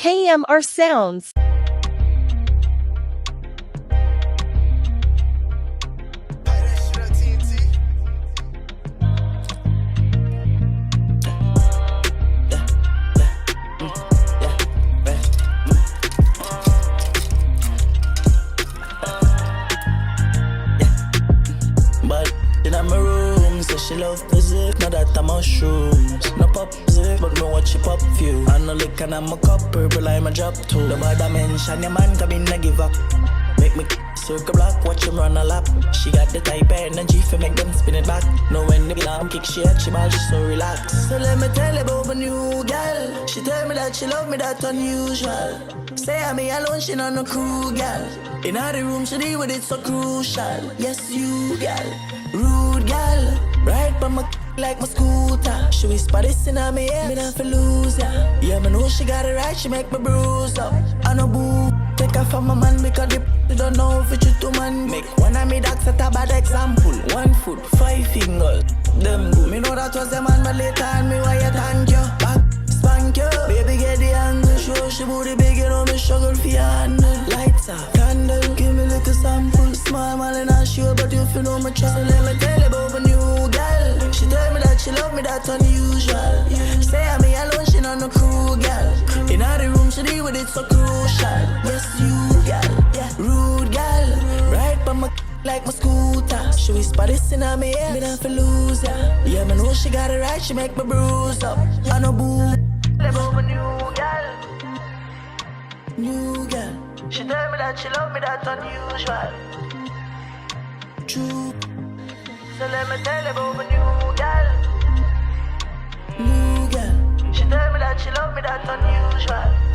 KMRSounds. But in my room, say she love music, now that I'm on shrooms. No pop music, but me watch she pop few. I no lick and I'm a cup, purple I'm a drop too. The bother mention your man come in, I give up. Make me circle block, watch him run a lap. She got the type of energy for make them spin it back. Know when the alarm kick, she head, she ball, she so relaxed. So let me tell you about my new girl. She tell me that she love me, that unusual. Say I'm me alone, she not no crew, girl. In the room, she deal with it so crucial. Yes, you, girl, rude, girl. Ride by my like my scooter. She whisper this in my ear, me not for lose, yeah. Yeah, me know she got it right, she make me bruise up. I no boo, take her from my man because they don't know if it's to man. Make one of me dogs set a bad example. 1 foot, 5 fingers, them good. Me know that was the man, but later on me why you thank you. Back, spank you, baby get the angle. Show she booty big, you know me struggle for your handle. Lights up, candle, give me little sample. Small man and not sure, but if you know my trust. So let me tell you about my new girl. She tell me that she love me, that unusual. Say I'm me alone, she not no crew, girl. In the room, she deal with it so crucial. Yes, you, girl, yeah. Rude, girl. Ride by my like my scooter. She whisper this in my ear, me not for lose, yeah. Yeah, me know she got it right, she make me bruise up. I no boo. About my new girl. New girl. She tell me that she love me, that unusual. True. So let me tell you about my new girl. New girl. She tell me that she love me, that unusual.